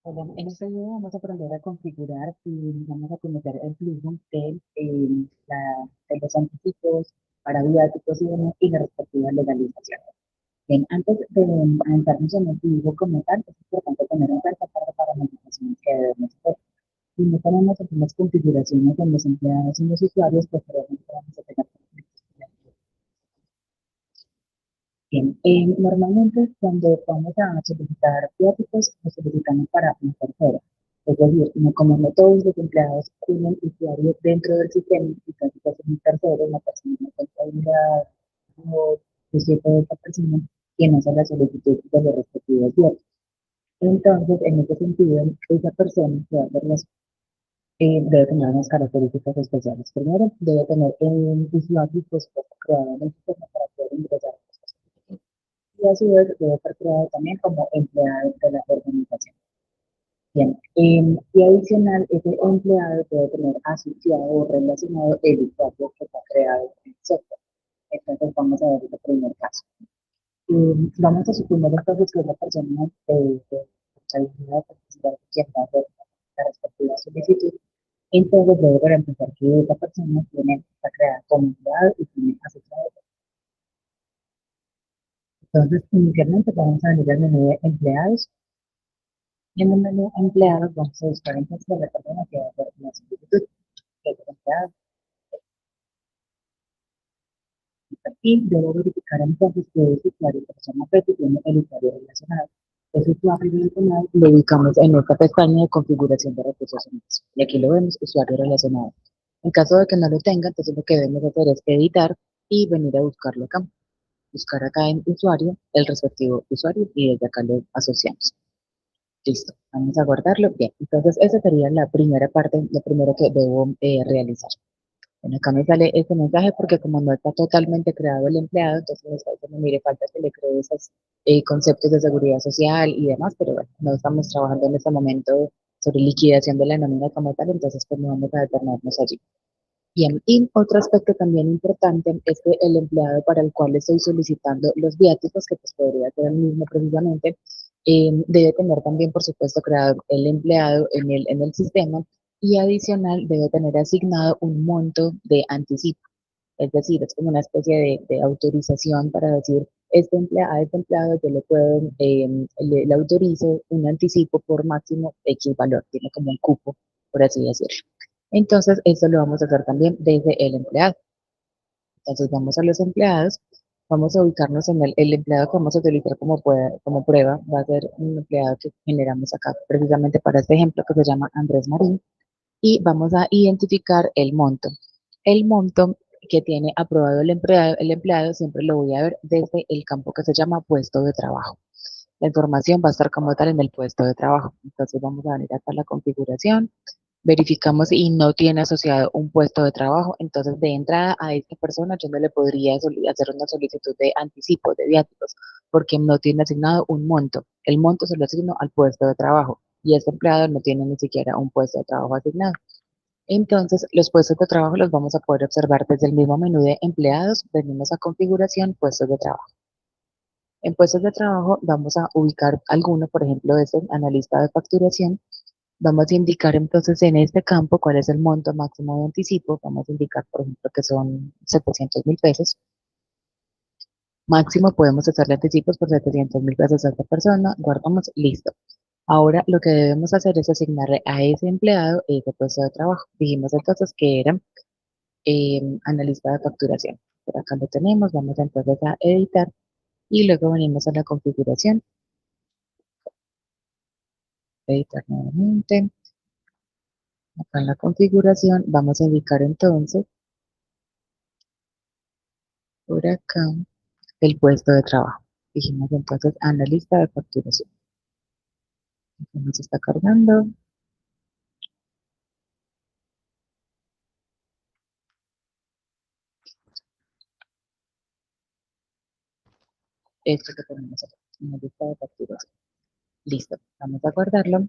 Bueno, en este video vamos a aprender a configurar y vamos a conocer el flujo de los anticipos para viáticos y la respectiva legalización. Bien, antes de adentrarnos en el flujo como tal, es importante tener en cuenta para paramentaciones que debemos hacer. Si no tenemos algunas configuraciones en los empleados y los usuarios, pues probablemente vamos a tener conflictos. Bien, normalmente cuando vamos a solicitar viáticos, los solicitamos para un tercero. Es decir, como no todos los empleados tienen usuarios dentro del sistema, y casi que es un tercero, una persona no contabilidad o yo soy de esa persona quien hace la solicitud de los respectivos viáticos. Entonces, en ese sentido, esa persona que va a hacer debe tener unas características especiales. Primero, debe tener un usuario pues, creado en el sistema para poder ingresar y a su vez debe estar creado también como empleado de la organización. Bien, y adicional, ese empleado debe tener asociado o relacionado el usuario que está creado en el software. Entonces vamos a ver el primer caso. Vamos a suponer entonces que es la persona de responsabilidad de participar quien va a hacer la respectiva solicitud. Entonces debe garantizar que esa persona tiene, está creada como empleado y tiene asociado. Entonces, inicialmente vamos a venir al menú de empleados. Y en el menú empleados vamos a buscar entonces la persona que va a hacer la solicitud, que es el empleado. Y debo verificar entonces que ese usuario, persona PET, tiene el usuario relacionado. Ese usuario relacionado lo ubicamos en esta pestaña de configuración de recursos humanos. Y aquí lo vemos, usuario relacionado. En caso de que no lo tenga, entonces lo que debemos hacer es editar y venir a buscarlo acá. Buscar acá en usuario, el respectivo usuario y desde acá lo asociamos. Listo, vamos a guardarlo. Bien, entonces esa sería la primera parte, lo primero que debo realizar. Bueno, acá me sale este mensaje porque como no está totalmente creado el empleado, entonces me está diciendo, mire, falta que le cree esos conceptos de seguridad social y demás, pero bueno, no estamos trabajando en este momento sobre liquidación de la nómina como tal, entonces pues no vamos a detenernos allí. Bien, y otro aspecto también importante es que el empleado para el cual estoy solicitando los viáticos, que pues podría ser el mismo precisamente, debe tener también, por supuesto, creado el empleado en el sistema y adicional debe tener asignado un monto de anticipo. Es decir, es como una especie de autorización para decir, a este empleado yo le puedo, le autorizo un anticipo por máximo X valor, tiene como un cupo, por así decirlo. Entonces, esto lo vamos a hacer también desde el empleado. Entonces, vamos a los empleados, vamos a ubicarnos en el empleado que vamos a utilizar como prueba, va a ser un empleado que generamos acá precisamente para este ejemplo que se llama Andrés Marín y vamos a identificar el monto. El monto que tiene aprobado el empleado siempre lo voy a ver desde el campo que se llama puesto de trabajo. La información va a estar como tal en el puesto de trabajo. Entonces vamos a venir acá a la configuración, verificamos y no tiene asociado un puesto de trabajo, entonces de entrada a esta persona yo no le podría hacer una solicitud de anticipo de viáticos porque no tiene asignado un monto. El monto se lo asigno al puesto de trabajo y este empleado no tiene ni siquiera un puesto de trabajo asignado. Entonces, los puestos de trabajo los vamos a poder observar desde el mismo menú de empleados, venimos a configuración, puestos de trabajo. En puestos de trabajo vamos a ubicar alguno, por ejemplo, este analista de facturación. Vamos a indicar entonces en este campo cuál es el monto máximo de anticipo. Vamos a indicar, por ejemplo, que son 700.000 pesos. Máximo podemos hacerle anticipos por 700.000 pesos a esta persona. Guardamos, listo. Ahora lo que debemos hacer es asignarle a ese empleado ese puesto de trabajo. Dijimos entonces que era analista de facturación. Por acá lo tenemos. Vamos entonces a editar y luego venimos a la configuración. Editar nuevamente. Acá en la configuración vamos a indicar entonces por acá el puesto de trabajo. Dijimos entonces analista de facturación. Aquí nos está cargando. Esto que tenemos acá, analista de facturación. Listo, vamos a guardarlo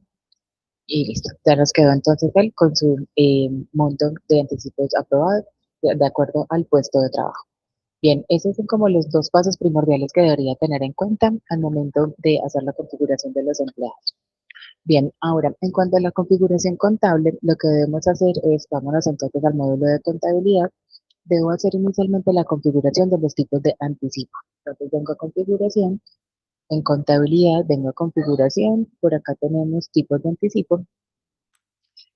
y listo. Ya nos quedó entonces él con su monto de anticipos aprobado de acuerdo al puesto de trabajo. Bien, esos son como los dos pasos primordiales que debería tener en cuenta al momento de hacer la configuración de los empleados. Bien, ahora, en cuanto a la configuración contable, lo que debemos hacer es, vámonos entonces al módulo de contabilidad, debo hacer inicialmente la configuración de los tipos de anticipo. Entonces vengo a configuración, en contabilidad vengo a configuración, por acá tenemos tipos de anticipo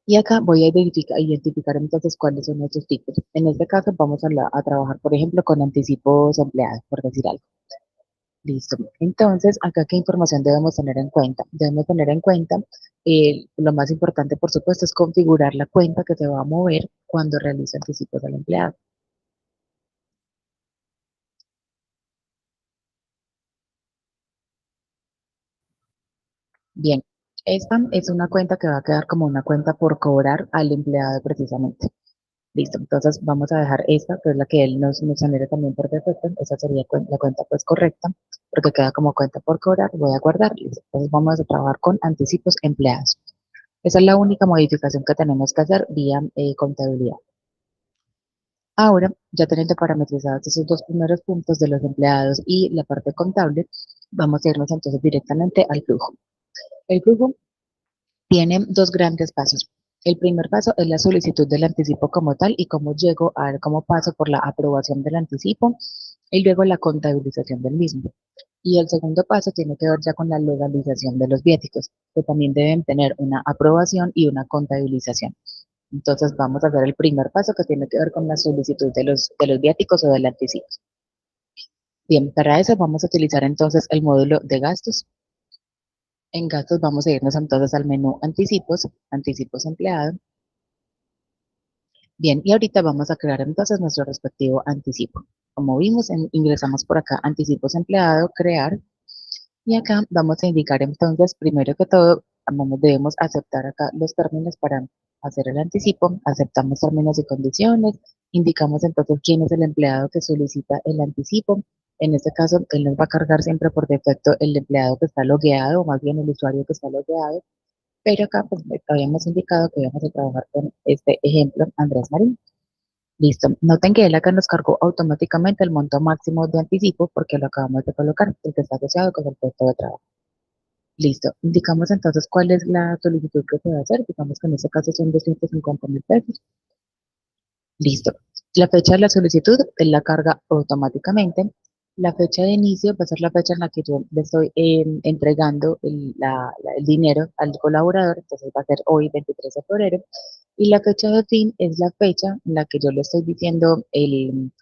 y acá voy a identificar entonces cuáles son estos tipos. En este caso vamos a trabajar, por ejemplo, con anticipos empleados, por decir algo. Listo. Entonces, acá, ¿qué información debemos tener en cuenta? Debemos tener en cuenta, lo más importante, por supuesto, es configurar la cuenta que se va a mover cuando realice anticipos al empleado. Bien, esta es una cuenta que va a quedar como una cuenta por cobrar al empleado precisamente. Listo, entonces vamos a dejar esta, que es la que él nos genera también por defecto. Esa sería la cuenta pues correcta, porque queda como cuenta por cobrar. Voy a guardar. Listo. Entonces vamos a trabajar con anticipos empleados. Esa es la única modificación que tenemos que hacer vía contabilidad. Ahora, ya teniendo parametrizados esos dos primeros puntos de los empleados y la parte contable, vamos a irnos entonces directamente al flujo. El flujo tiene dos grandes pasos. El primer paso es la solicitud del anticipo como tal y cómo llego a cómo paso por la aprobación del anticipo y luego la contabilización del mismo. Y el segundo paso tiene que ver ya con la legalización de los viáticos, que también deben tener una aprobación y una contabilización. Entonces vamos a hacer el primer paso que tiene que ver con la solicitud de los viáticos o del anticipo. Bien, para eso vamos a utilizar entonces el módulo de gastos. En gastos vamos a irnos entonces al menú anticipos, anticipos empleados. Bien, y ahorita vamos a crear entonces nuestro respectivo anticipo. Como vimos, ingresamos por acá anticipos empleado, crear, y acá vamos a indicar entonces, primero que todo, debemos aceptar acá los términos para hacer el anticipo, aceptamos términos y condiciones, indicamos entonces quién es el empleado que solicita el anticipo. En este caso, él nos va a cargar siempre por defecto el empleado que está logueado, o más bien el usuario que está logueado, pero acá pues habíamos indicado que íbamos a trabajar con este ejemplo, Andrés Marín. Listo. Noten que él acá nos cargó automáticamente el monto máximo de anticipo porque lo acabamos de colocar, el que está asociado con el puesto de trabajo. Listo. Indicamos entonces cuál es la solicitud que se va a hacer. Digamos que en este caso son 250.000 pesos. Listo. La fecha de la solicitud, él la carga automáticamente. La fecha de inicio va a ser la fecha en la que yo le estoy entregando el dinero al colaborador, entonces va a ser hoy, 23 de febrero. Y la fecha de fin es la fecha en la que yo le estoy diciendo,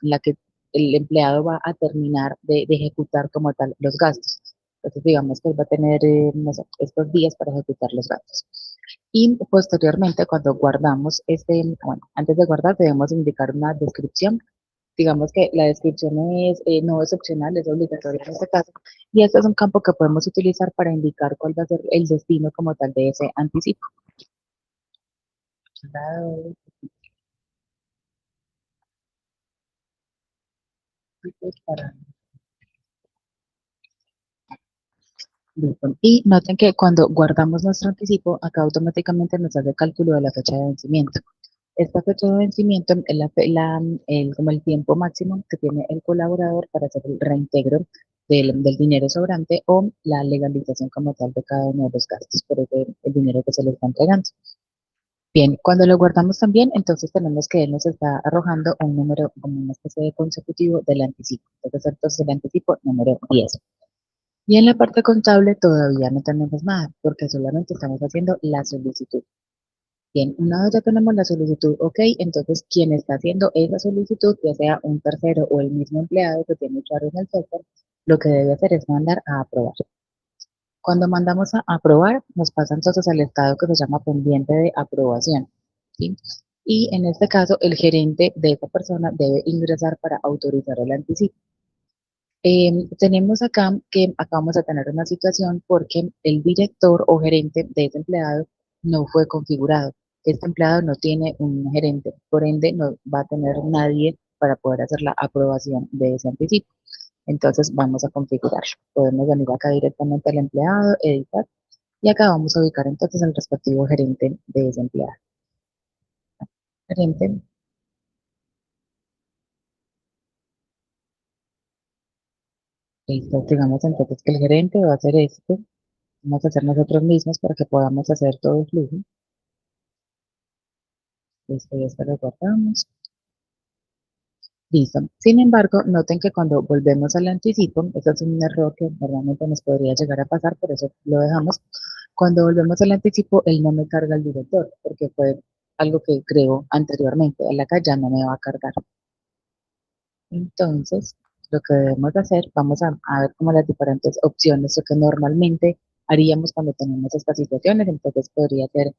la que el empleado va a terminar de ejecutar como tal los gastos. Entonces, digamos que él va a tener, no sé, estos días para ejecutar los gastos. Y posteriormente, cuando guardamos bueno, antes de guardar debemos indicar una descripción. Digamos que la descripción no es opcional, es obligatoria en este caso. Y este es un campo que podemos utilizar para indicar cuál va a ser el destino como tal de ese anticipo. Listo. Y noten que cuando guardamos nuestro anticipo, acá automáticamente nos hace cálculo de la fecha de vencimiento. Esta fecha de vencimiento es como el tiempo máximo que tiene el colaborador para hacer el reintegro del dinero sobrante o la legalización como tal de cada uno de los gastos por el dinero que se le está entregando. Bien, cuando lo guardamos también, entonces tenemos que él nos está arrojando un número como una especie de consecutivo del anticipo. Entonces el anticipo número 10. Y en la parte contable todavía no tenemos nada, porque solamente estamos haciendo la solicitud. Bien, una vez ya tenemos la solicitud, ok, entonces quien está haciendo esa solicitud, ya sea un tercero o el mismo empleado que tiene usuario en el software, lo que debe hacer es mandar a aprobar. Cuando mandamos a aprobar, nos pasa entonces al estado que se llama pendiente de aprobación, ¿sí? Y en este caso, el gerente de esa persona debe ingresar para autorizar el anticipo. Tenemos acá vamos a tener una situación porque el director o gerente de ese empleado no fue configurado. Este empleado no tiene un gerente, por ende no va a tener nadie para poder hacer la aprobación de ese anticipo. Entonces vamos a configurarlo. Podemos venir acá directamente al empleado, editar, y acá vamos a ubicar entonces el respectivo gerente de ese empleado. Gerente, listo, digamos entonces que el gerente va a hacer esto. Vamos a hacer nosotros mismos para que podamos hacer todo el flujo. Listo, ya está, lo guardamos. Listo. Sin embargo, noten que cuando volvemos al anticipo, eso es un error que normalmente nos podría llegar a pasar, por eso lo dejamos. Cuando volvemos al anticipo, él no me carga el director, porque fue algo que creó anteriormente. Él acá ya no me va a cargar. Entonces, lo que debemos de hacer, vamos a ver como las diferentes opciones, lo que normalmente haríamos cuando tenemos estas situaciones. Entonces, podría ser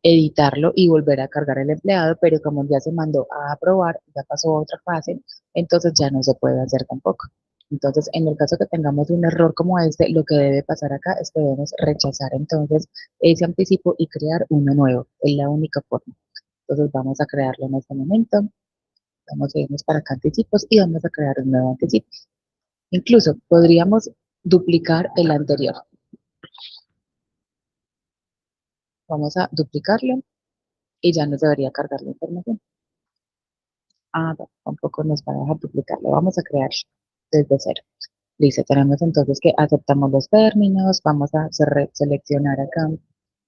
editarlo y volver a cargar el empleado, pero como ya se mandó a aprobar, ya pasó a otra fase, entonces ya no se puede hacer tampoco. Entonces, en el caso que tengamos un error como este, lo que debe pasar acá es que debemos rechazar entonces ese anticipo y crear uno nuevo. Es la única forma. Entonces, vamos a crearlo en este momento. Vamos a irnos para acá anticipos y vamos a crear un nuevo anticipo. Incluso podríamos duplicar el anterior. Vamos a duplicarlo y ya nos debería cargar la información. Ah, no, tampoco nos va a dejar duplicarlo. Vamos a crear desde cero. Listo, tenemos entonces que aceptamos los términos. Vamos a seleccionar acá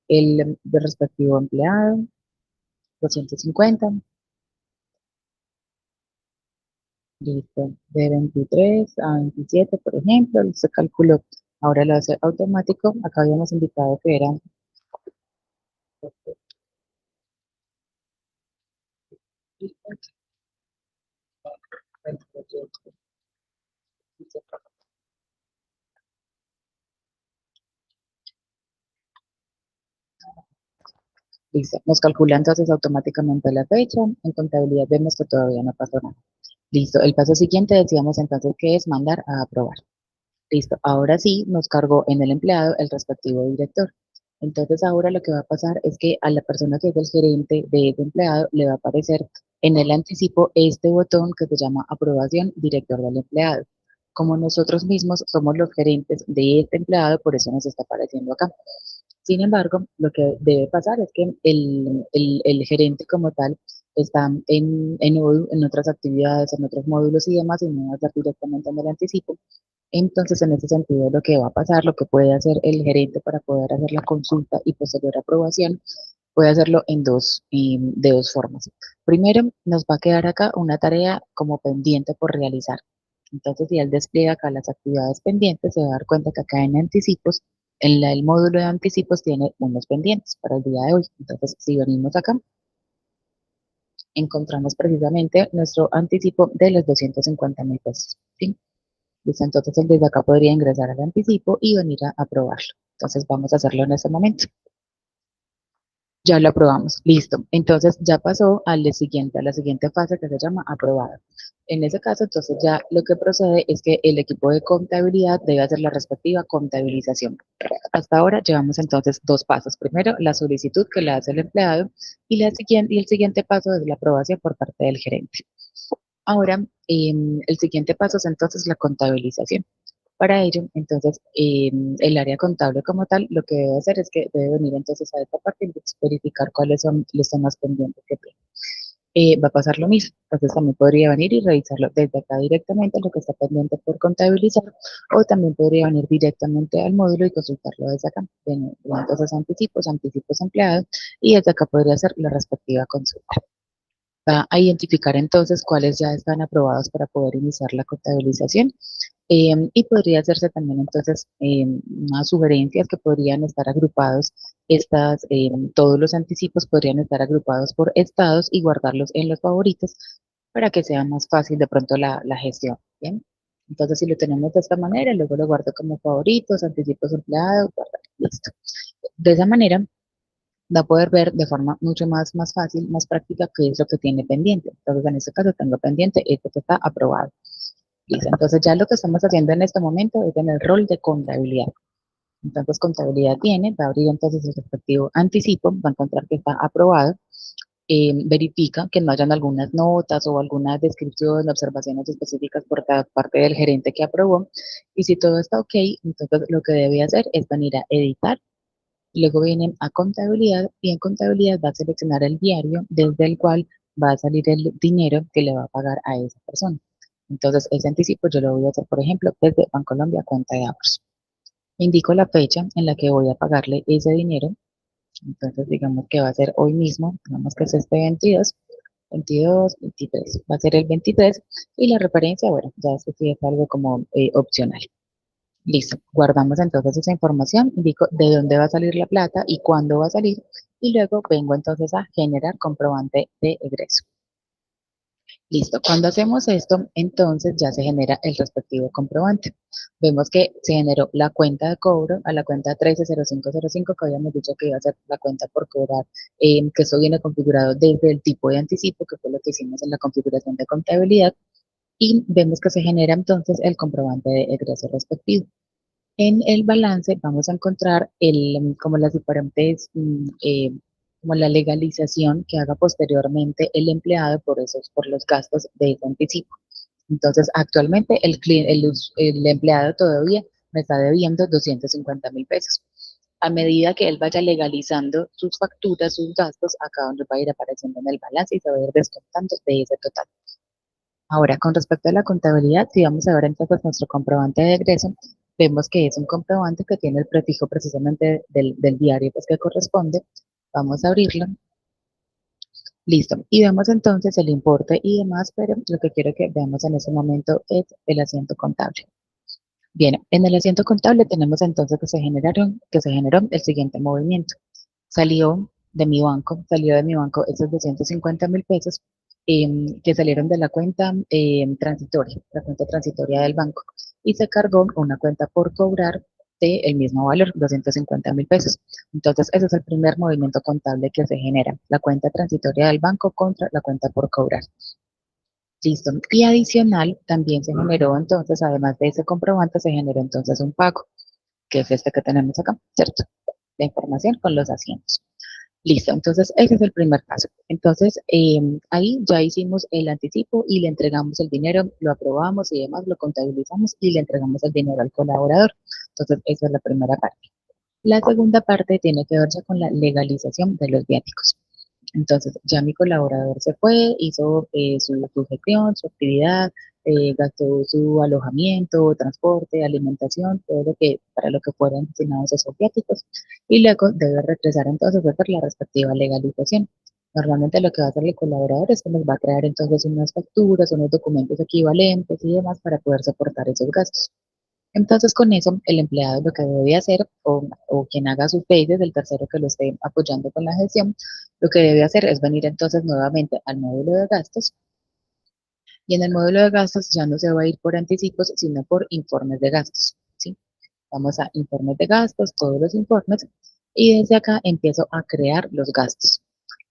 el respectivo empleado, 250. Listo, de 23 a 27, por ejemplo, se calculó. Ahora lo hace automático. Acá habíamos indicado que era. Listo, nos calcula entonces automáticamente la fecha. En contabilidad vemos que todavía no pasó nada. Listo, el paso siguiente decíamos entonces que es mandar a aprobar. Listo, ahora sí nos cargó en el empleado el respectivo director. Entonces ahora lo que va a pasar es que a la persona que es el gerente de ese empleado le va a aparecer en el anticipo este botón que se llama aprobación director del empleado. Como nosotros mismos somos los gerentes de este empleado, por eso nos está apareciendo acá. Sin embargo, lo que debe pasar es que el gerente como tal está en otras actividades, en otros módulos y demás, y no va a estar directamente en el anticipo. Entonces, en ese sentido, lo que va a pasar, lo que puede hacer el gerente para poder hacer la consulta y posterior aprobación, puede hacerlo de dos formas. Primero, nos va a quedar acá una tarea como pendiente por realizar. Entonces, si él despliega acá las actividades pendientes, se va a dar cuenta que acá en anticipos, el módulo de anticipos tiene unos pendientes para el día de hoy. Entonces, si venimos acá, encontramos precisamente nuestro anticipo de los 250.000 pesos. ¿Sí? Listo, entonces él desde acá podría ingresar al anticipo y venir a aprobarlo. Entonces vamos a hacerlo en este momento. Ya lo aprobamos, listo. Entonces ya pasó a la siguiente fase que se llama aprobado. En ese caso, entonces ya lo que procede es que el equipo de contabilidad debe hacer la respectiva contabilización. Hasta ahora llevamos entonces dos pasos. Primero, la solicitud que le hace el empleado y el siguiente paso es la aprobación por parte del gerente. Ahora, el siguiente paso es entonces la contabilización. Para ello, entonces, el área contable como tal, lo que debe hacer es que debe venir entonces a esta parte y verificar cuáles son los temas pendientes que tiene. Va a pasar lo mismo, entonces también podría venir y revisarlo desde acá directamente, lo que está pendiente por contabilizar, o también podría venir directamente al módulo y consultarlo desde acá. Entonces, anticipos empleados, y desde acá podría hacer la respectiva consulta. Va a identificar entonces cuáles ya están aprobados para poder iniciar la contabilización. Y podría hacerse también entonces unas sugerencias que podrían estar agrupados, todos los anticipos podrían estar agrupados por estados y guardarlos en los favoritos para que sea más fácil de pronto la gestión. ¿Bien? Entonces si lo tenemos de esta manera, luego lo guardo como favoritos, anticipos empleados, guardar, listo. De esa manera va a poder ver de forma mucho más fácil, más práctica qué es lo que tiene pendiente. Entonces en este caso tengo pendiente esto que está aprobado. Listo, entonces ya lo que estamos haciendo en este momento es en el rol de contabilidad. Entonces contabilidad va a abrir entonces el respectivo anticipo, va a encontrar que está aprobado, verifica que no hayan algunas notas o algunas descripciones, observaciones específicas por cada parte del gerente que aprobó, y si todo está ok, entonces lo que debe hacer es venir a editar, luego vienen a contabilidad y en contabilidad va a seleccionar el diario desde el cual va a salir el dinero que le va a pagar a esa persona. Entonces, ese anticipo yo lo voy a hacer, por ejemplo, desde Bancolombia, cuenta de ahorros. Indico la fecha en la que voy a pagarle ese dinero. Entonces, digamos que va a ser hoy mismo, digamos que es este 22, 23, va a ser el 23 y la referencia, bueno, ya eso sí es algo como opcional. Listo, guardamos entonces esa información, indico de dónde va a salir la plata y cuándo va a salir y luego vengo entonces a generar comprobante de egreso. Listo, cuando hacemos esto, entonces ya se genera el respectivo comprobante. Vemos que se generó la cuenta de cobro a la cuenta 130505 que habíamos dicho que iba a ser la cuenta por cobrar, que eso viene configurado desde el tipo de anticipo, que fue lo que hicimos en la configuración de contabilidad, y vemos que se genera entonces el comprobante de egreso respectivo. En el balance vamos a encontrar como las diferentes, como la legalización que haga posteriormente el empleado por los gastos de ese anticipo. Entonces, actualmente el empleado todavía me está debiendo 250.000 pesos. A medida que él vaya legalizando sus facturas, sus gastos, acá donde va a ir apareciendo en el balance y se va a ir descontando de ese total. Ahora, con respecto a la contabilidad, si vamos a ver entonces nuestro comprobante de egreso, vemos que es un comprobante que tiene el prefijo precisamente del diario pues, que corresponde. Vamos a abrirlo. Listo. Y vemos entonces el importe y demás, pero lo que quiero que veamos en este momento es el asiento contable. Bien, en el asiento contable tenemos entonces que se generó el siguiente movimiento. Salió de mi banco esos 250.000 pesos que salieron de la cuenta transitoria, la cuenta transitoria del banco, y se cargó una cuenta por cobrar del mismo valor, 250.000 pesos. Entonces, ese es el primer movimiento contable que se genera, la cuenta transitoria del banco contra la cuenta por cobrar. Listo. Y adicional, también se generó entonces, además de ese comprobante, se generó entonces un pago, que es este que tenemos acá, ¿cierto? La información con los asientos. Listo, entonces ese es el primer paso. Entonces, ahí ya hicimos el anticipo y le entregamos el dinero, lo aprobamos y demás, lo contabilizamos y le entregamos el dinero al colaborador. Entonces, esa es la primera parte. La segunda parte tiene que ver ya con la legalización de los viáticos. Entonces, ya mi colaborador se fue, hizo su gestión, su actividad, gastó su alojamiento, transporte, alimentación, todo lo que, para lo que fueran destinados esos viáticos, y luego debe regresar entonces a hacer la respectiva legalización. Normalmente lo que va a hacer el colaborador es que nos va a crear entonces unas facturas, unos documentos equivalentes y demás para poder soportar esos gastos. Entonces, con eso, el empleado lo que debe hacer, o quien haga sus pages, el tercero que lo esté apoyando con la gestión, lo que debe hacer es venir entonces nuevamente al módulo de gastos, y en el módulo de gastos ya no se va a ir por anticipos, sino por informes de gastos, ¿sí? Vamos a informes de gastos, todos los informes, y desde acá empiezo a crear los gastos.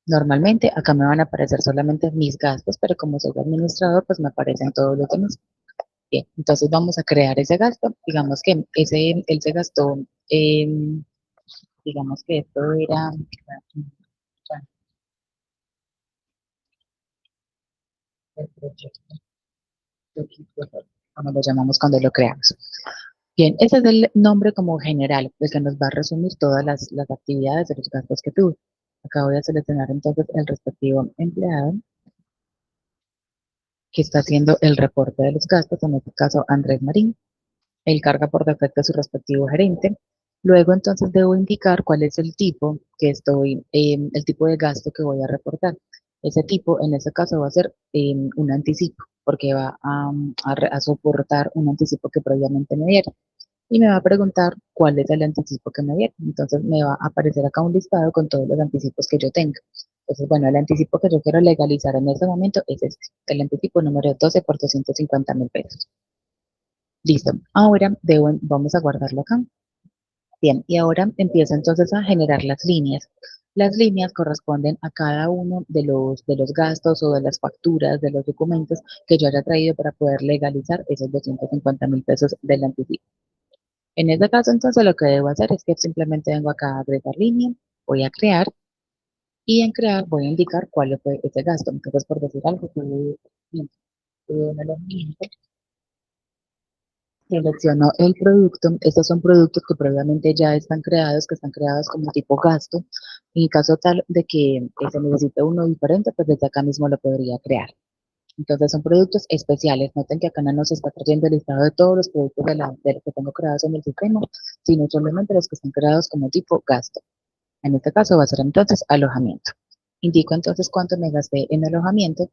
Normalmente acá me van a aparecer solamente mis gastos, pero como soy administrador, pues me aparecen todos los demás. Bien, entonces vamos a crear ese gasto. Digamos que él se gastó, digamos que esto era, el proyecto, como lo llamamos cuando lo creamos. Bien, ese es el nombre como general, el que nos va a resumir todas las actividades de los gastos que tuve. Acá voy a seleccionar entonces el respectivo empleado que está haciendo el reporte de los gastos, en este caso Andrés Marín. Él carga por defecto a su respectivo gerente. Luego entonces debo indicar cuál es el tipo el tipo de gasto que voy a reportar. Ese tipo, en este caso, va a ser un anticipo, porque va a soportar un anticipo que previamente me dieron. Y me va a preguntar cuál es el anticipo que me dieron. Entonces me va a aparecer acá un listado con todos los anticipos que yo tenga. Entonces, bueno, el anticipo que yo quiero legalizar en este momento es este, el anticipo número 12 por 250.000 pesos. Listo. Ahora vamos a guardarlo acá. Bien, y ahora empiezo entonces a generar las líneas. Las líneas corresponden a cada uno de los gastos o de las facturas, de los documentos que yo haya traído para poder legalizar esos 250.000 pesos del anticipo. En este caso, entonces, lo que debo hacer es que simplemente vengo acá a agregar línea, voy a crear, y en crear voy a indicar cuál fue ese gasto. Entonces, por decir algo, tuve un alojamiento. Selecciono el producto. Estos son productos que previamente ya están creados, que están creados como tipo gasto. En caso tal de que se necesite uno diferente, pues desde acá mismo lo podría crear. Entonces son productos especiales. Noten que acá no nos está trayendo el listado de todos los productos de los que tengo creados en el sistema, sino solamente los que están creados como tipo gasto. En este caso va a ser entonces alojamiento. Indico entonces cuánto me gasté en alojamiento,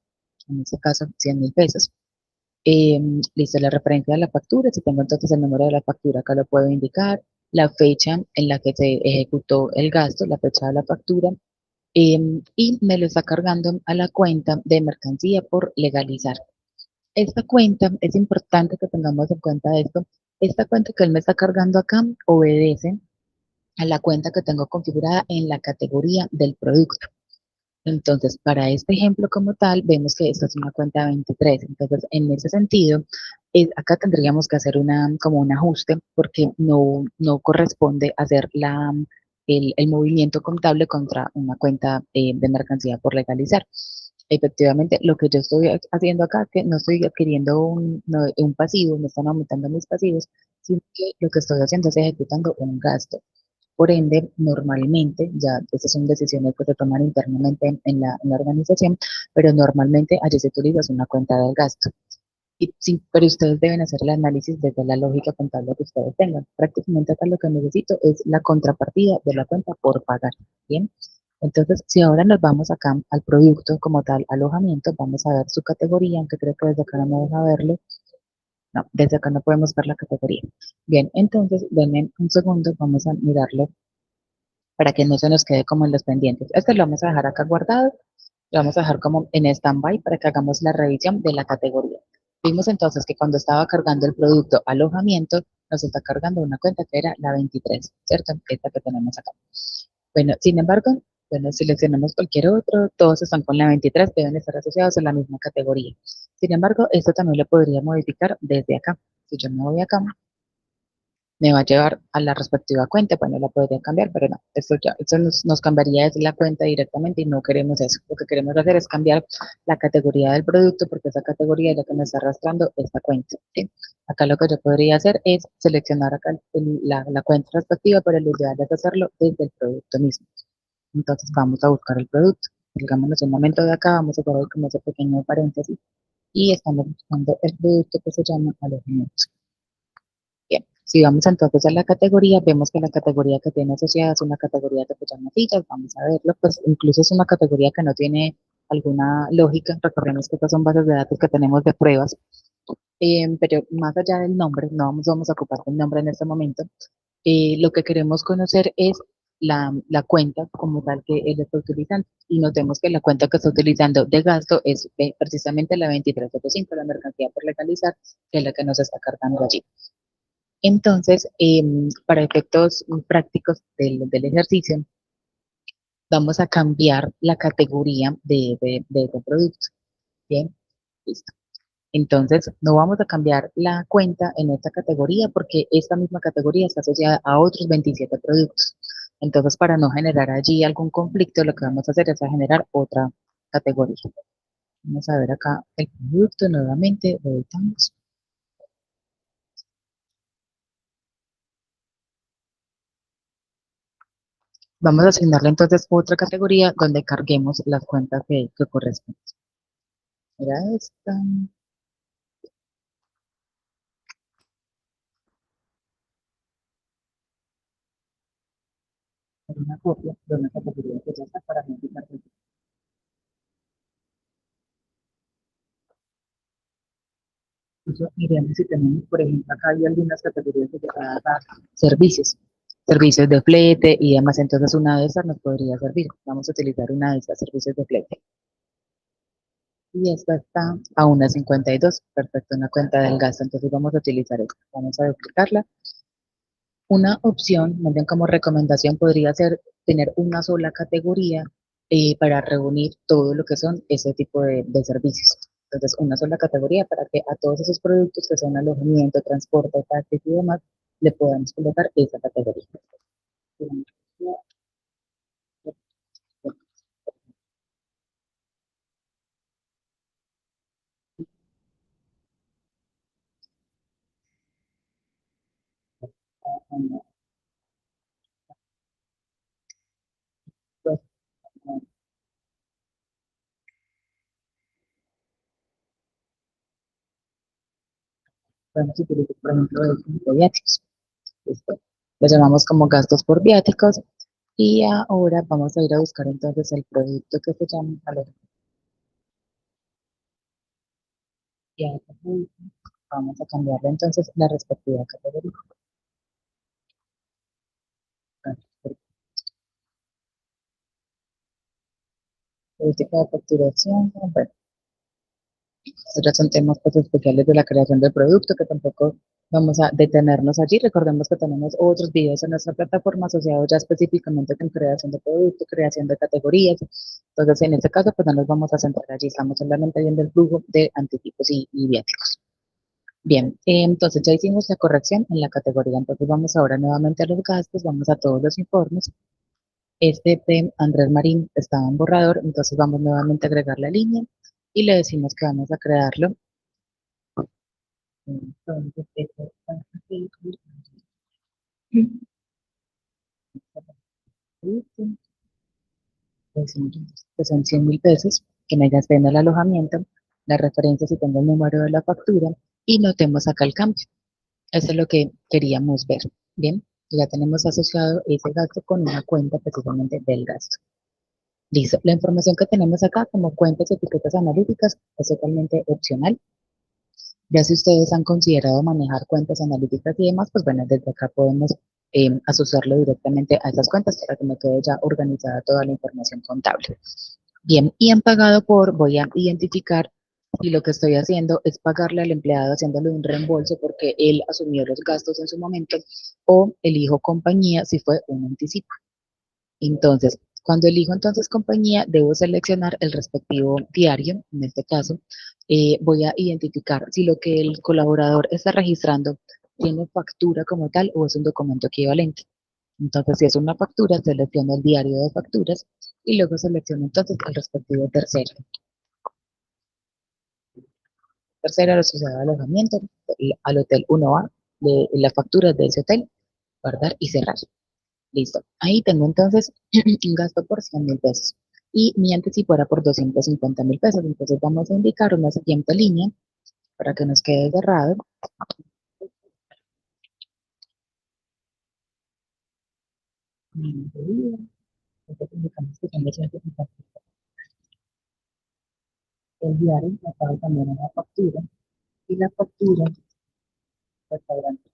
en este caso 100.000 pesos. Listo, la referencia de la factura, si tengo entonces el número de la factura, acá lo puedo indicar, la fecha en la que se ejecutó el gasto, la fecha de la factura, y me lo está cargando a la cuenta de mercancía por legalizar. Esta cuenta, es importante que tengamos en cuenta esto, esta cuenta que él me está cargando acá obedece a la cuenta que tengo configurada en la categoría del producto. Entonces, para este ejemplo como tal, vemos que esta es una cuenta 23. Entonces, en ese sentido, acá tendríamos que hacer como un ajuste porque no corresponde hacer el movimiento contable contra una cuenta de mercancía por legalizar. Efectivamente, lo que yo estoy haciendo acá, que no estoy adquiriendo un pasivo, no están aumentando mis pasivos, sino que lo que estoy haciendo es ejecutando un gasto. Por ende, normalmente, ya estas son decisiones que se toman internamente en la organización, pero normalmente allí se utiliza una cuenta del gasto. Y sí, pero ustedes deben hacer el análisis desde la lógica contable que ustedes tengan. Prácticamente acá lo que necesito es la contrapartida de la cuenta por pagar. Bien. Entonces, si ahora nos vamos acá al producto como tal, alojamiento, vamos a ver su categoría, aunque creo que desde acá no me deja verlo. No, desde acá no podemos ver la categoría. Bien, entonces, denme un segundo, vamos a mirarlo para que no se nos quede como en los pendientes. Este lo vamos a dejar acá guardado, lo vamos a dejar como en stand-by para que hagamos la revisión de la categoría. Vimos entonces que cuando estaba cargando el producto alojamiento, nos está cargando una cuenta que era la 23, ¿cierto? Esta que tenemos acá. Bueno, sin embargo, bueno, seleccionamos cualquier otro, todos están con la 23, deben estar asociados a la misma categoría. Sin embargo, esto también lo podría modificar desde acá. Si yo me voy acá, me va a llevar a la respectiva cuenta, bueno, la podría cambiar, pero no, esto nos cambiaría desde la cuenta directamente y no queremos eso. Lo que queremos hacer es cambiar la categoría del producto porque esa categoría es la que me está arrastrando esta cuenta. ¿Sí? Acá lo que yo podría hacer es seleccionar acá la cuenta respectiva, pero lo ideal es hacerlo desde el producto mismo. Entonces vamos a buscar el producto. Digámonos un momento de acá, vamos a poner como ese pequeño paréntesis y estamos buscando el producto que se llama alojamiento. Bien, si vamos entonces a la categoría, vemos que la categoría que tiene asociada es una categoría que se llama sillas, vamos a verlo, pues incluso es una categoría que no tiene alguna lógica, recordemos que estas son bases de datos que tenemos de pruebas, pero más allá del nombre, no vamos a ocupar el nombre en este momento, lo que queremos conocer es la cuenta como tal que él está utilizando y notemos que la cuenta que está utilizando de gasto es precisamente la 2375, la mercancía por legalizar, que es la que nos está cargando allí. Entonces, para efectos prácticos del ejercicio, vamos a cambiar la categoría de este producto. Bien, listo. Entonces, no vamos a cambiar la cuenta en esta categoría porque esta misma categoría está asociada a otros 27 productos. Entonces, para no generar allí algún conflicto, lo que vamos a hacer es a generar otra categoría. Vamos a ver acá el producto nuevamente, lo editamos. Vamos a asignarle entonces otra categoría donde carguemos las cuentas que corresponden. Era esta, era una copia de una categoría que ya está para modificar. Incluso miremos si tenemos, por ejemplo, acá hay algunas categorías que se a servicios, servicios de flete y demás. Entonces una de esas nos podría servir. Vamos a utilizar una de esas servicios de flete. Y esta está a 1,52. Perfecto, una cuenta del gasto. Entonces vamos a utilizar esta. Vamos a duplicarla. Una opción, más bien como recomendación, podría ser tener una sola categoría para reunir todo lo que son ese tipo de servicios. Entonces, una sola categoría para que a todos esos productos que son alojamiento, transporte, taxis y demás, le podamos colocar esa categoría. podemos utilizar, por ejemplo, de viáticos. ¿Listo? Lo llamamos como gastos por viáticos. Y ahora vamos a ir a buscar entonces el producto que se llama valor. Y a este producto vamos a cambiarle entonces la respectiva categoría. Política de facturación, bueno, estos ya son temas pues, especiales de la creación del producto que tampoco vamos a detenernos allí. Recordemos que tenemos otros videos en nuestra plataforma asociados ya específicamente con creación de producto, creación de categorías. Entonces, en este caso, pues no nos vamos a centrar allí, estamos solamente viendo el flujo de anticipos y viáticos. Bien, entonces ya hicimos la corrección en la categoría, entonces vamos ahora nuevamente a los gastos, vamos a todos los informes. Este de Andrés Marín estaba en borrador, entonces vamos nuevamente a agregar la línea y le decimos que vamos a crearlo. Entonces, esto está aquí, decimos que son 100.000 pesos, que me gasté en el alojamiento, la referencia si tengo el número de la factura y notemos acá el cambio. Eso es lo que queríamos ver. Bien, ya tenemos asociado ese gasto con una cuenta precisamente del gasto. Listo. La información que tenemos acá como cuentas y etiquetas analíticas es totalmente opcional. Ya si ustedes han considerado manejar cuentas analíticas y demás, pues bueno, desde acá podemos asociarlo directamente a esas cuentas para que me quede ya organizada toda la información contable. Bien, y han pagado por, voy a identificar si lo que estoy haciendo es pagarle al empleado haciéndole un reembolso porque él asumió los gastos en su momento o elijo compañía si fue un anticipo. Entonces, cuando elijo entonces compañía, debo seleccionar el respectivo diario, en este caso, voy a identificar si lo que el colaborador está registrando tiene factura como tal o es un documento equivalente. Entonces, si es una factura, selecciono el diario de facturas y luego selecciono entonces el respectivo tercero. Tercero, asociado al alojamiento, al hotel 1A, de las facturas de ese hotel, guardar y cerrar. Listo. Ahí tengo entonces un gasto por 100.000 pesos. Y mi anticipo era por 250.000 pesos. Entonces vamos a indicar una siguiente línea para que nos quede cerrado. Entonces indicamos que son 250.000. El diario me paga también una factura. Y la factura, restaurante,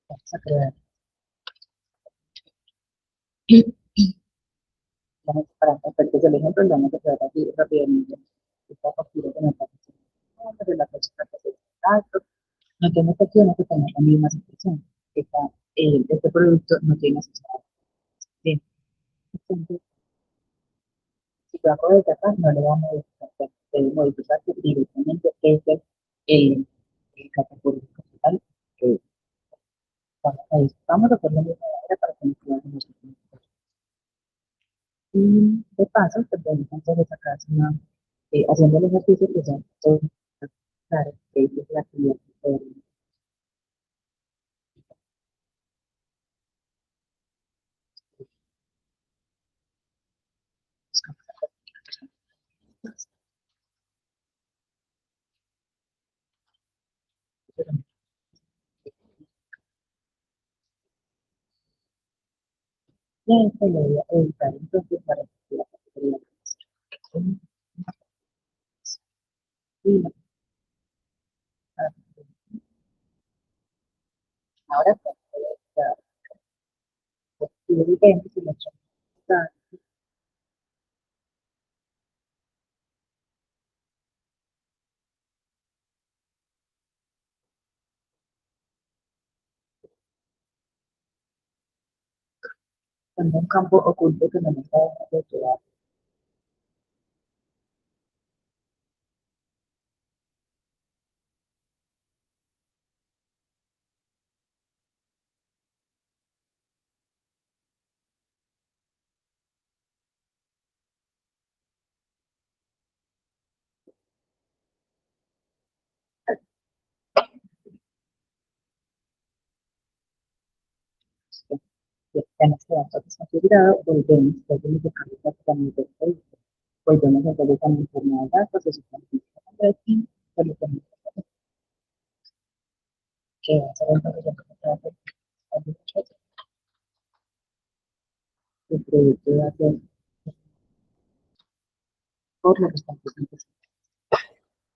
vamos a crear. Vamos para efectos del ejemplo, le vamos a crear aquí rápidamente esta factura que me aparece de la fecha que se datos. No tiene secciones que tengan la misma situación. Este producto no tiene asociado. Bien, entonces, si yo hago desde acá, no le va a modificar, debe modificar directamente el categoría total. Que vamos a ir. Vamos a hacer la misma manera para que nos quede nosotros. Y de paso, pues bueno, entonces acá haciendo el ejercicio, pues ya todo está claro que esa es la actividad que podemos hacer. Ya esto lo voy a editar entonces para que la categoría. Y ahora, pues, si de repente, si lo echamos en un campo oculto que no me está dejando quedar, ya nos quedamos configurado, volvemos, volvemos a buscar prácticamente el producto. Volvemos a hacer esa informe de gastos, se supone que y solucionamos que va a ser entonces el contrato el producto va a ser por la restante.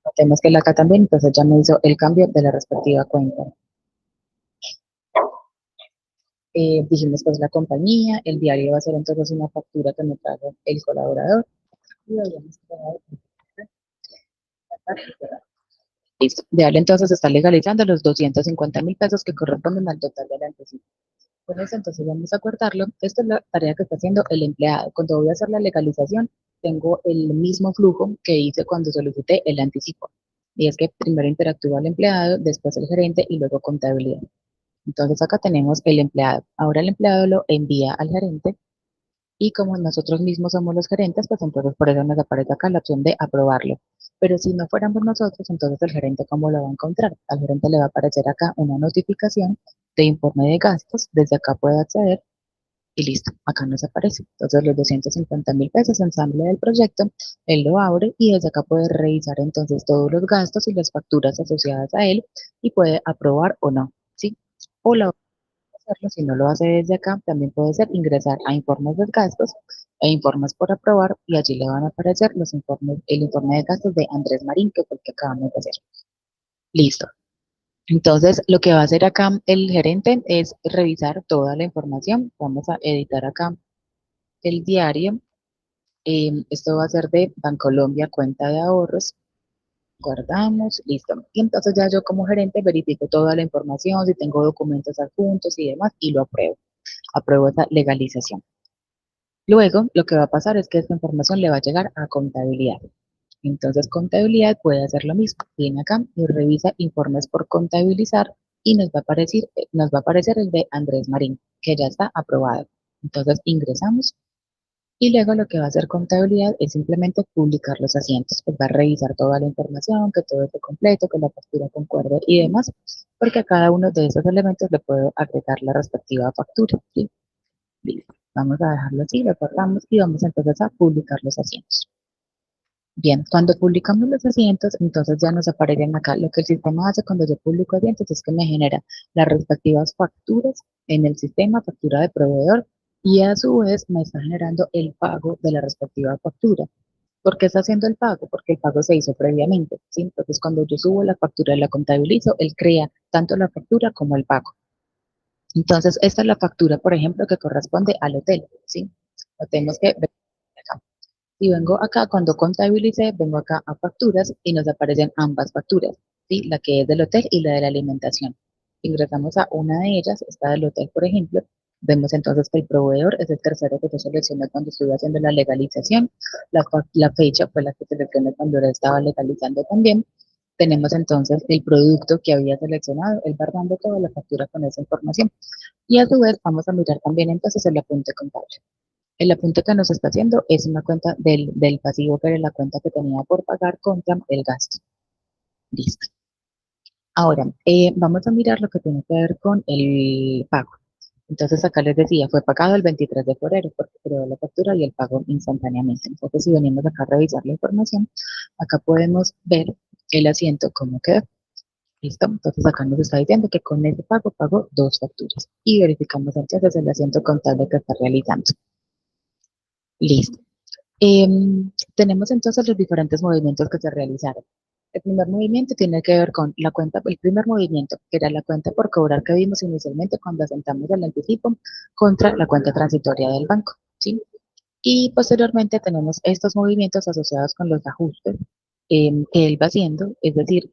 Notemos que la acá también, entonces ya me hizo el cambio de la respectiva cuenta. Dijimos pues la compañía, el diario va a ser entonces una factura que me trajo el colaborador. Y habíamos quedado listo. Diario entonces está legalizando los 250.000 pesos que corresponden al total del anticipo. Con eso entonces vamos a acordarlo. Esta es la tarea que está haciendo el empleado. Cuando voy a hacer la legalización, tengo el mismo flujo que hice cuando solicité el anticipo. Y es que primero interactúa el empleado, después el gerente y luego contabilidad. Entonces acá tenemos el empleado. Ahora el empleado lo envía al gerente y como nosotros mismos somos los gerentes, pues entonces por eso nos aparece acá la opción de aprobarlo. Pero si no fuéramos nosotros, entonces el gerente, ¿cómo lo va a encontrar? Al gerente le va a aparecer acá una notificación de informe de gastos, desde acá puede acceder y listo, acá nos aparece. Entonces los 250.000 pesos ensamble del proyecto, él lo abre y desde acá puede revisar entonces todos los gastos y las facturas asociadas a él y puede aprobar o no, ¿sí? O la hacerlo, si no lo hace desde acá, también puede ser ingresar a informes de gastos e informes por aprobar y allí le van a aparecer los informes, el informe de gastos de Andrés Marín, que fue el que acabamos de hacer. Listo. Entonces, lo que va a hacer acá el gerente es revisar toda la información. Vamos a editar acá el diario. Esto va a ser de Bancolombia, cuenta de ahorros. Guardamos, listo. Y entonces ya yo como gerente verifico toda la información, si tengo documentos adjuntos y demás, y lo apruebo. Apruebo esa legalización. Luego, lo que va a pasar es que esta información le va a llegar a contabilidad. Entonces, contabilidad puede hacer lo mismo. Viene acá y revisa informes por contabilizar y nos va a aparecer el de Andrés Marín, que ya está aprobado. Entonces, ingresamos y luego lo que va a hacer contabilidad es simplemente publicar los asientos. Pues va a revisar toda la información, que todo esté completo, que la factura concuerde y demás, porque a cada uno de esos elementos le puedo agregar la respectiva factura, ¿sí? Listo. Vamos a dejarlo así, lo cortamos y vamos entonces a publicar los asientos. Bien, cuando publicamos los asientos, entonces ya nos aparecen acá. Lo que el sistema hace cuando yo publico asientos es que me genera las respectivas facturas en el sistema, factura de proveedor, y a su vez me está generando el pago de la respectiva factura. ¿Por qué está haciendo el pago? Porque el pago se hizo previamente, ¿sí? Entonces, cuando yo subo la factura y la contabilizo, él crea tanto la factura como el pago. Entonces, esta es la factura, por ejemplo, que corresponde al hotel, ¿sí? Lo tenemos que ver acá. Y vengo acá, cuando contabilicé, vengo acá a facturas y nos aparecen ambas facturas, ¿sí? La que es del hotel y la de la alimentación. Ingresamos a una de ellas, esta del hotel, por ejemplo. Vemos entonces que el proveedor es el tercero que yo seleccioné cuando estuve haciendo la legalización. La fecha fue la que seleccioné cuando lo estaba legalizando también. Tenemos entonces el producto que había seleccionado, él va dando toda la factura con esa información. Y a su vez vamos a mirar también entonces el apunte contable. El apunte que nos está haciendo es una cuenta del pasivo, pero es la cuenta que tenía por pagar contra el gasto. Listo. Ahora, vamos a mirar lo que tiene que ver con el pago. Entonces acá les decía, fue pagado el 23 de febrero porque creó la factura y el pago instantáneamente. Entonces si venimos acá a revisar la información, acá podemos ver el asiento cómo quedó. Listo. Entonces acá nos está diciendo que con ese pago pagó dos facturas y verificamos entonces el asiento contable que está realizando. Listo. Tenemos entonces los diferentes movimientos que se realizaron. El primer movimiento tiene que ver con la cuenta, el primer movimiento, que era la cuenta por cobrar que vimos inicialmente cuando asentamos el anticipo contra la cuenta transitoria del banco, ¿sí? Y posteriormente tenemos estos movimientos asociados con los ajustes que él va haciendo, es decir,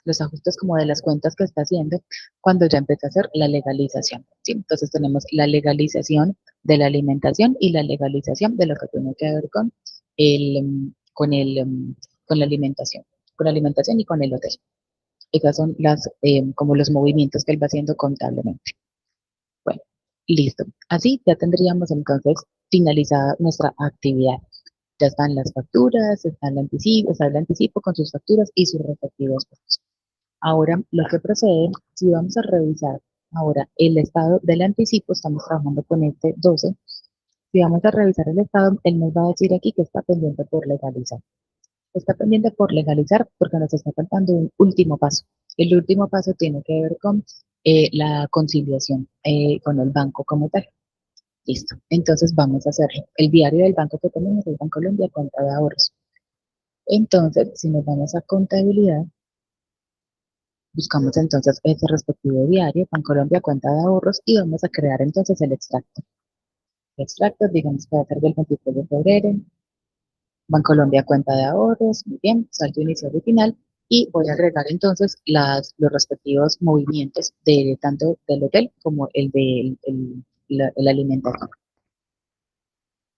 los ajustes como de las cuentas que está haciendo cuando ya empieza a hacer la legalización, ¿sí? Entonces tenemos la legalización de la alimentación y la legalización de lo que tiene que ver con la alimentación y con el hotel. Esas son como los movimientos que él va haciendo contablemente. Bueno, listo. Así ya tendríamos entonces finalizada nuestra actividad. Ya están las facturas, está el anticipo con sus facturas y sus respectivos costos. Ahora, lo que procede, si vamos a revisar ahora el estado del anticipo, estamos trabajando con este 12, Si vamos a revisar el estado, él nos va a decir aquí que está pendiente por legalizar. Está pendiente por legalizar porque nos está faltando un último paso. El último paso tiene que ver con la conciliación con el banco como tal. Listo. Entonces vamos a hacerlo. El diario del banco que tenemos es Bancolombia, cuenta de ahorros. Entonces, si nos vamos a contabilidad, buscamos entonces ese respectivo diario, Bancolombia, cuenta de ahorros, y vamos a crear entonces el extracto. El extracto, digamos que va a ser del 23 de febrero, Bancolombia, cuenta de ahorros, muy bien, saldo inicial y final, y voy a agregar entonces los respectivos movimientos de tanto del hotel como el del el alimentación.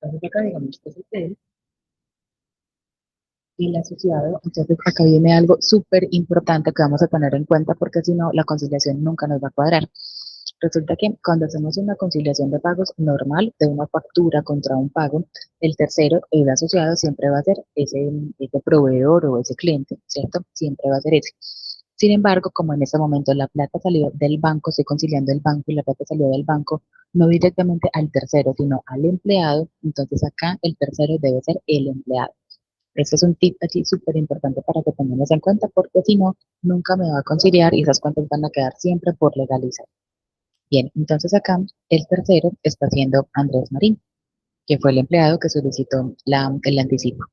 Entonces acá digamos que es hotel y el asociado, entonces acá viene algo súper importante que vamos a tener en cuenta porque si no la conciliación nunca nos va a cuadrar. Resulta que cuando hacemos una conciliación de pagos normal de una factura contra un pago, el tercero, el asociado, siempre va a ser ese proveedor o ese cliente, ¿cierto? Siempre va a ser ese. Sin embargo, como en ese momento la plata salió del banco, estoy conciliando el banco y la plata salió del banco, no directamente al tercero, sino al empleado, entonces acá el tercero debe ser el empleado. Este es un tip así súper importante para que tengamos en cuenta, porque si no, nunca me va a conciliar y esas cuentas van a quedar siempre por legalizar. Bien, entonces acá el tercero está siendo Andrés Marín, que fue el empleado que solicitó el anticipo.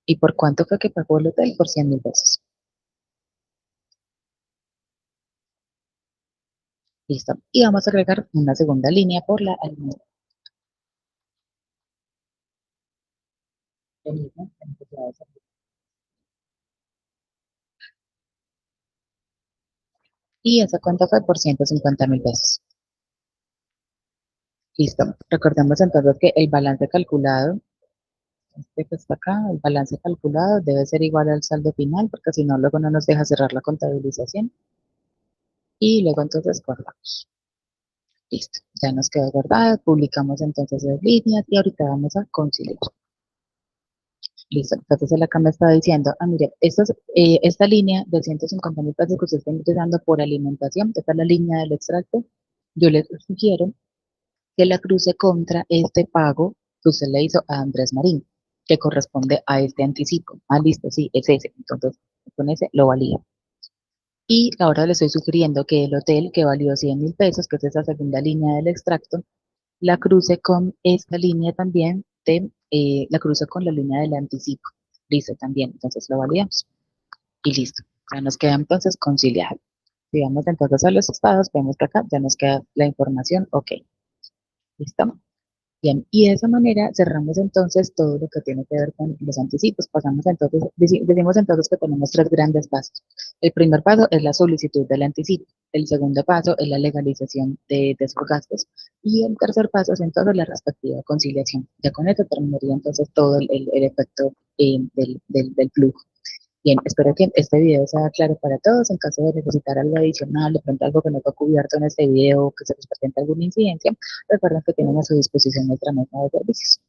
¿Y por cuánto fue que pagó el hotel? Por 100.000 pesos. Listo. Y vamos a agregar una segunda línea por la alimentación. Y esa cuenta fue por 150.000 pesos. Listo. Recordemos entonces que el balance calculado, este que está acá, el balance calculado debe ser igual al saldo final, porque si no, luego no nos deja cerrar la contabilización. Y luego entonces guardamos. Listo, ya nos quedó guardado, publicamos entonces las líneas y ahorita vamos a conciliar. Listo, entonces él acá me está diciendo, mire, esta línea de 150.000 pesos que usted está ingresando por alimentación, esta es la línea del extracto, yo le sugiero que la cruce contra este pago que usted le hizo a Andrés Marín, que corresponde a este anticipo. Listo, sí, es ese, entonces con ese lo valida. Y ahora le estoy sugiriendo que el hotel que valió 100.000 pesos, que es esa segunda línea del extracto, la cruce con esta línea también la cruce con la línea del anticipo. Listo, también, entonces lo validamos. Y listo, ya nos queda entonces conciliar. Si vamos entonces a los estados, vemos que acá ya nos queda la información, ok, listo. Bien, y de esa manera cerramos entonces todo lo que tiene que ver con los anticipos. Pasamos entonces, decimos entonces que tenemos tres grandes pasos. El primer paso es la solicitud del anticipo. El segundo paso es la legalización de esos gastos. Y el tercer paso es entonces la respectiva conciliación. Ya con esto terminaría entonces todo el efecto del flujo. Bien, espero que este video sea claro para todos. En caso de necesitar algo adicional, de pronto algo que no fue cubierto en este video, que se les presente alguna incidencia, recuerden que tienen a su disposición nuestra mesa de servicios.